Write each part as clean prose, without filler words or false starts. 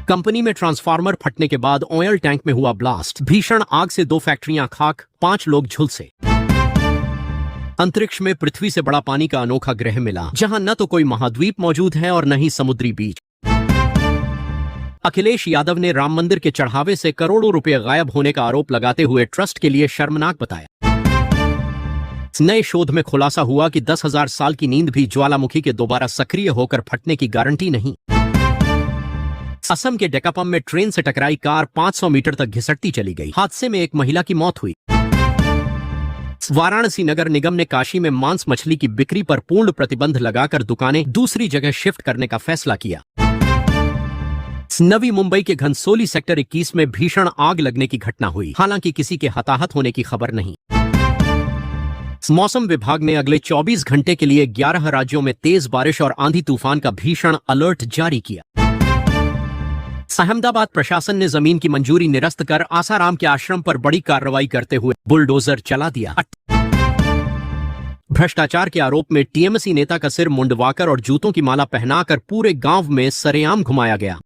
Company में transformer फटने के बाद ऑयल टैंक में हुआ ब्लास्ट। भीषण आग से 2 फैक्ट्रियां खाक, 5 लोग झुलसे। अंतरिक्ष में पृथ्वी से बड़ा पानी का अनोखा ग्रह मिला, जहां न तो कोई महाद्वीप मौजूद है और न ही समुद्री बीच। अखिलेश यादव ने राम मंदिर के चढ़ावे से करोड़ों रुपए गायब होने का आरोप लगाते हुए ट्रस्ट के लिए शर्मनाक बताया। नए शोध में खुलासा हुआ कि 10,000 साल की नींद भी ज्वालामुखी के दोबारा सक्रिय होकर फटने की गारंटी नहीं। असम के डेकापम में ट्रेन से टकराई कार 500 मीटर तक घिसटती चली गई। हादसे में एक महिला की मौत हुई। वाराणसी नगर निगम ने काशी में मांस मछली की बिक्री पर पूर्ण प्रतिबंध लगाकर दुकानें दूसरी जगह शिफ्ट करने का फैसला किया। नवी मुंबई के घनसोली सेक्टर 21 में भीषण आग लगने की घटना हुई। हालांकि किसी के हताहत होने की खबर नहीं। मौसम विभाग ने अगले 24 घंटे के लिए 11 राज्यों में तेज बारिश और आंधी तूफान का भीषण अलर्ट जारी किया। अहमदाबाद प्रशासन ने जमीन की मंजूरी निरस्त कर आसाराम के आश्रम पर बड़ी कार्रवाई करते हुए बुलडोजर चला दिया। भ्रष्टाचार के आरोप में टीएमसी नेता का सिर मुंडवाकर और जूतों की माला पहनाकर पूरे गांव में सरेआम घुमाया गया।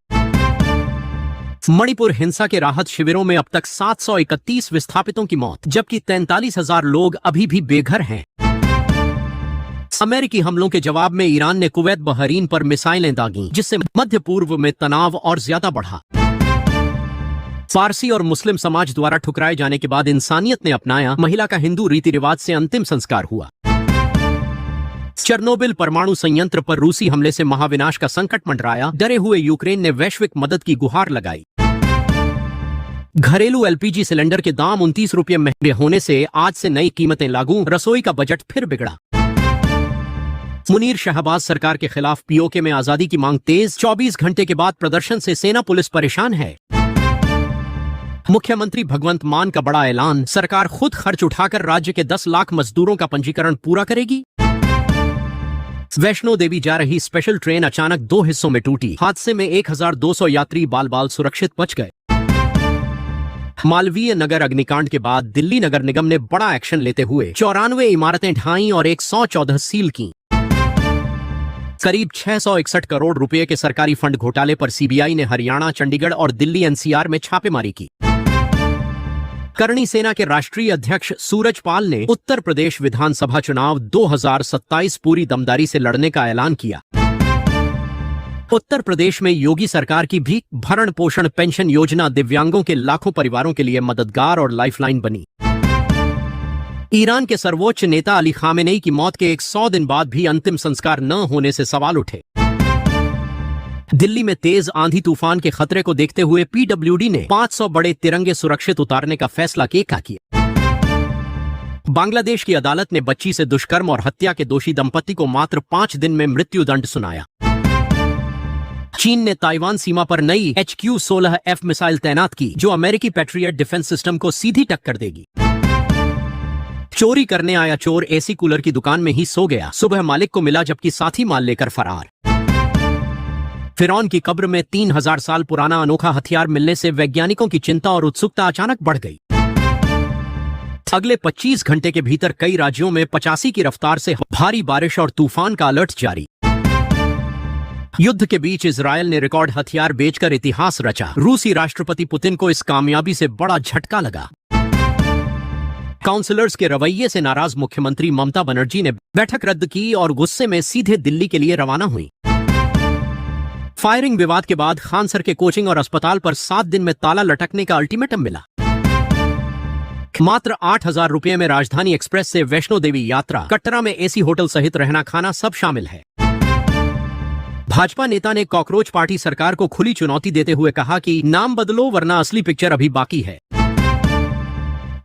मणिपुर हिंसा के राहत शिविरों में अब तक 731 विस्थापितों की मौत, जबकि 43,000 लोग अभी भी बेघर हैं। अमेरिकी हमलों के जवाब में ईरान ने कुवैत बहरीन पर मिसाइलें दागीं, जिससे मध्य पूर्व में तनाव और ज्यादा बढ़ा। फारसी और मुस्लिम समाज द्वारा ठुकराए जाने के बाद इंसानियत ने अपनाया। महिला का हिंदू रीति रिवाज से अंतिम संस्कार हुआ। चेर्नोबिल परमाणु संयंत्र पर रूसी हमले से महाविनाश का संकट मंडराया। डरे हुए यूक्रेन ने वैश्विक मदद की गुहार लगाई। घरेलू एलपीजी सिलेंडर के दाम 29 रुपये महंगे होने से आज से नई कीमतें लागू। रसोई का बजट फिर बिगड़ा। मुनीर शहबाज सरकार के खिलाफ पीओके में आजादी की मांग तेज। 24 घंटे के बाद प्रदर्शन से सेना पुलिस परेशान है। मुख्यमंत्री भगवंत मान का बड़ा ऐलान। सरकार खुद खर्च उठाकर राज्य के 10 लाख मजदूरों का पंजीकरण पूरा करेगी। वैष्णो देवी जा रही स्पेशल ट्रेन अचानक 2 हिस्सों में टूटी। हादसे में 1200 यात्री बाल सुरक्षित बच गए। मालवीय नगर अग्निकांड के बाद दिल्ली नगर निगम ने बड़ा एक्शन लेते हुए 94 इमारतें ढाई और 114 सील की। करीब 661 करोड़ रुपए के सरकारी फंड घोटाले पर सीबीआई ने हरियाणा, चंडीगढ़ और दिल्ली एनसीआर में छापेमारी की। करणी सेना के राष्ट्रीय अध्यक्ष सूरज पाल ने उत्तर प्रदेश विधानसभा चुनाव 2027 पूरी दमदारी से लड़ने का ऐलान किया। उत्तर प्रदेश में योगी सरकार की भी भरण पोषण पेंशन योजना दिव्यांगों के लाखों परिवारों के लिए मददगार और लाइफलाइन बनी। ईरान के सर्वोच्च नेता अली खामेनेई की मौत के 100 दिन बाद भी अंतिम संस्कार न होने से सवाल उठे। दिल्ली में तेज आंधी तूफान के खतरे को देखते हुए पीडब्ल्यूडी ने 500 बड़े तिरंगे सुरक्षित उतारने का फैसला किया। बांग्लादेश की अदालत ने बच्ची से दुष्कर्म और हत्या के दोषी दंपति को मात्र 5 दिन में मृत्युदंड सुनाया। चीन ने ताइवान सीमा पर नई HQ-16F मिसाइल तैनात की, जो अमेरिकी पैट्रियट डिफेंस सिस्टम को सीधी टक्कर देगी। चोरी करने आया चोर एसी कूलर की दुकान में ही सो गया। सुबह मालिक को मिला, जबकि साथी माल लेकर फरार। फिरौन की कब्र में 3000 साल पुराना अनोखा हथियार मिलने से वैज्ञानिकों की चिंता और उत्सुकता अचानक बढ़ गई। अगले 25 घंटे के भीतर कई राज्यों में 85 की रफ्तार से भारी बारिश और तूफान का अलर्ट जारी। युद्ध के बीच इजरायल ने रिकॉर्ड हथियार बेचकर इतिहास रचा। रूसी राष्ट्रपति पुतिन को इस कामयाबी से बड़ा झटका लगा। काउंसलर्स के रवैये से नाराज मुख्यमंत्री ममता बनर्जी ने बैठक रद्द की और गुस्से में सीधे दिल्ली के लिए रवाना हुई। फायरिंग विवाद के बाद खानसर के कोचिंग और अस्पताल पर 7 दिन में ताला लटकने का अल्टीमेटम मिला। मात्र 8,000 रुपये में राजधानी एक्सप्रेस से वैष्णो देवी यात्रा। कटरा में एसी होटल सहित रहना खाना सब शामिल है। भाजपा नेता ने कॉकरोच पार्टी सरकार को खुली चुनौती देते हुए कहा कि नाम बदलो वरना असली पिक्चर अभी बाकी है।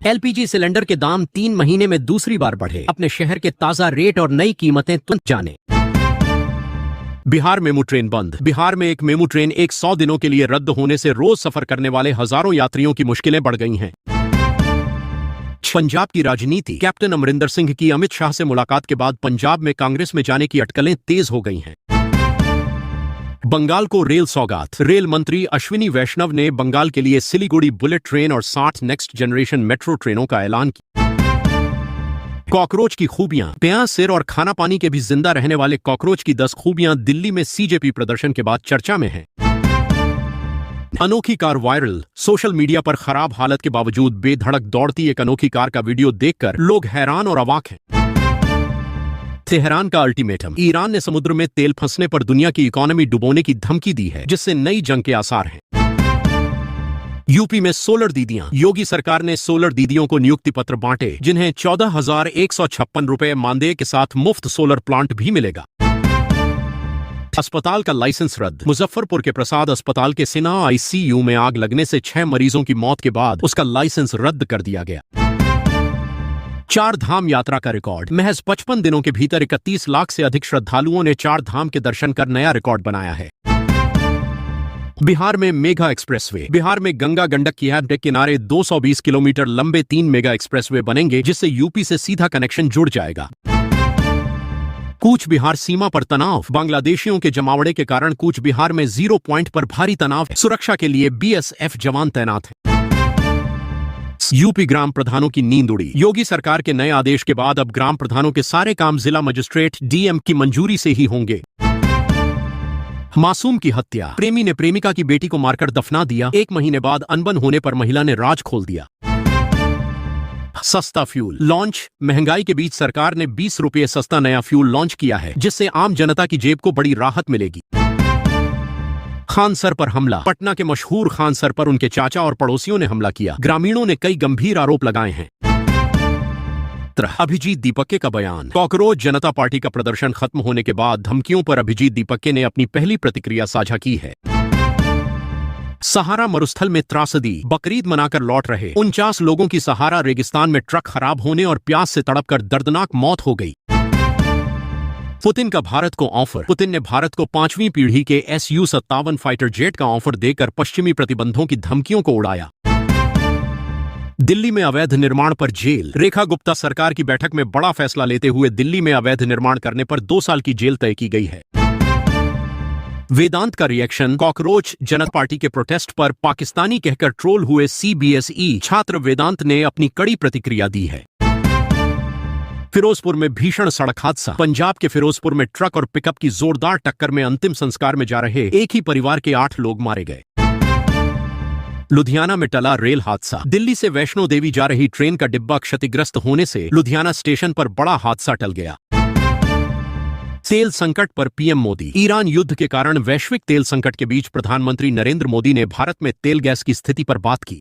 एलपीजी सिलेंडर के दाम 3 महीने में दूसरी बार बढ़े। अपने शहर के ताजा रेट और नई कीमतें तुरंत जाने। बिहार मेमू ट्रेन बंद। बिहार में एक मेमू ट्रेन 100 दिनों के लिए रद्द होने से रोज सफर करने वाले हजारों यात्रियों की मुश्किलें बढ़ गई हैं। पंजाब की राजनीति। कैप्टन अमरिंदर सिंह की अमित शाह से मुलाकात के बाद पंजाब में कांग्रेस में जाने की अटकलें तेज हो गई हैं। बंगाल को रेल सौगात। रेल मंत्री अश्विनी वैष्णव ने बंगाल के लिए सिलीगुड़ी बुलेट ट्रेन और 60 नेक्स्ट जनरेशन मेट्रो ट्रेनों का ऐलान किया। कॉकरोच की खूबियां। प्याज, सिर और खाना पानी के भी जिंदा रहने वाले कॉकरोच की 10 खूबियां दिल्ली में सीजेपी प्रदर्शन के बाद चर्चा में हैं। अनोखी कार वायरल। सोशल मीडिया पर खराब हालत के बावजूद बेधड़क दौड़ती एक अनोखी कार का वीडियो देखकर लोग हैरान और अवाक हैं। तेहरान का अल्टीमेटम। ईरान ने समुद्र में तेल फंसने पर दुनिया की इकोनॉमी डुबोने की धमकी दी है, जिससे नई जंग के आसार हैं। यूपी में सोलर दीदियां। योगी सरकार ने सोलर दीदियों को नियुक्ति पत्र बांटे, जिन्हें 14,156 रुपए मानदेय के साथ मुफ्त सोलर प्लांट भी मिलेगा। अस्पताल का लाइसेंस रद्द। मुजफ्फरपुर के प्रसाद अस्पताल के सिना आईसीयू में आग लगने से 6 मरीजों की मौत के बाद उसका लाइसेंस रद्द कर दिया गया। 4 धाम यात्रा का रिकॉर्ड। महज 55 दिनों के भीतर 31 लाख से अधिक श्रद्धालुओं ने 4 धाम के दर्शन कर नया रिकॉर्ड बनाया है। बिहार में मेगा एक्सप्रेसवे। बिहार में गंगा गंडक की नहर के किनारे 220 किलोमीटर लंबे 3 मेगा एक्सप्रेसवे बनेंगे, जिससे यूपी से सीधा कनेक्शन जुड़ जाएगा। कूच बिहार सीमा पर तनाव। बांग्लादेशियों के जमावड़े के कारण कूच बिहार में 0 पॉइंट पर भारी तनाव है। सुरक्षा के लिए बीएसएफ जवान तैनात हैं। यूपी ग्राम प्रधानों की नींद उड़ी। योगी सरकार के नए आदेश के बाद अब ग्राम प्रधानों के सारे काम जिला मजिस्ट्रेट डीएम की मंजूरी से ही होंगे। मासूम की हत्या। प्रेमी ने प्रेमिका की बेटी को मारकर दफना दिया। 1 महीने बाद अनबन होने पर महिला ने राज खोल दिया। सस्ता फ्यूल लॉन्च। महंगाई के बीच सरकार ने 20 रुपये सस्ता नया फ्यूल लॉन्च किया है, जिससे आम जनता की जेब को बड़ी राहत मिलेगी। खान सर पर हमला। पटना के मशहूर खान सर पर उनके चाचा और पड़ोसियों ने हमला किया। ग्रामीणों ने कई गंभीर आरोप लगाए हैं। अभिजीत दीपक्के का बयान। कॉकरोच जनता पार्टी का प्रदर्शन खत्म होने के बाद धमकियों पर अभिजीत दीपक्के ने अपनी पहली प्रतिक्रिया साझा की है। सहारा मरुस्थल में त्रासदी। बकरीद मनाकर लौट रहे 49 लोगों की सहारा रेगिस्तान में ट्रक खराब होने और प्यास से तड़पकर दर्दनाक मौत हो गई। पुतिन का भारत को ऑफर। पुतिन ने भारत को 5वीं पीढ़ी के Su-57 फाइटर जेट का ऑफर देकर पश्चिमी प्रतिबंधों की धमकियों को उड़ाया। दिल्ली में अवैध निर्माण पर जेल। रेखा गुप्ता सरकार की बैठक में बड़ा फैसला लेते हुए दिल्ली में अवैध निर्माण करने पर 2 साल की जेल तय की गई है। वेदांत का रिएक्शन। कॉकरोच जनता पार्टी के प्रोटेस्ट पर पाकिस्तानी कहकर ट्रोल हुए CBSE छात्र वेदांत ने अपनी कड़ी प्रतिक्रिया दी है। फिरोजपुर में भीषण सड़क हादसा। पंजाब के फिरोजपुर में ट्रक और पिकअप की जोरदार टक्कर में अंतिम संस्कार में जा रहे एक ही परिवार के 8 लोग मारे गए। लुधियाना में टला रेल हादसा। दिल्ली से वैष्णो देवी जा रही ट्रेन का डिब्बा क्षतिग्रस्त होने से लुधियाना स्टेशन पर बड़ा हादसा टल गया। तेल संकट पर पीएम मोदी। ईरान युद्ध के कारण वैश्विक तेल संकट के बीच प्रधानमंत्री नरेंद्र मोदी ने भारत में तेल गैस की स्थिति पर बात की।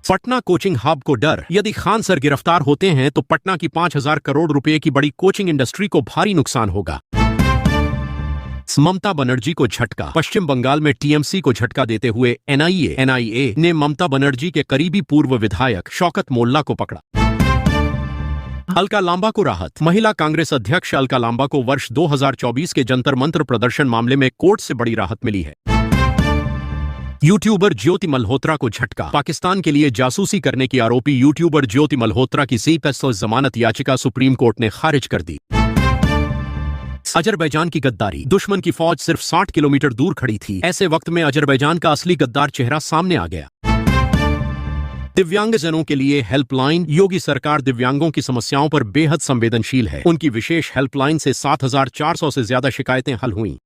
पटना कोचिंग हब को डर। यदि खान सर गिरफ्तार होते हैं तो पटना की 5,000 करोड़ रुपए की बड़ी कोचिंग इंडस्ट्री को भारी नुकसान होगा। ममता बनर्जी को झटका। पश्चिम बंगाल में टीएमसी को झटका देते हुए एनआईए ने ममता बनर्जी के करीबी पूर्व विधायक शौकत मोल्ला को पकड़ा। अलका लांबा को राहत। महिला कांग्रेस अध्यक्ष अलका लांबा को वर्ष 2024 के जंतर मंतर प्रदर्शन मामले में कोर्ट से बड़ी राहत मिली है। यूट्यूबर ज्योति मल्होत्रा को झटका। पाकिस्तान के लिए जासूसी करने की आरोपी यूट्यूबर ज्योति मल्होत्रा की CPSO जमानत याचिका सुप्रीम कोर्ट ने खारिज कर दी। अजरबैजान की गद्दारी। दुश्मन की फौज सिर्फ 60 किलोमीटर दूर खड़ी थी। ऐसे वक्त में अजरबैजान का असली गद्दार चेहरा सामने आ गया। दिव्यांगजनों के लिए हेल्पलाइन। योगी सरकार दिव्यांगों की समस्याओं पर बेहद संवेदनशील है। उनकी विशेष हेल्पलाइन से 7,400 से ज्यादा शिकायतें हल हुईं।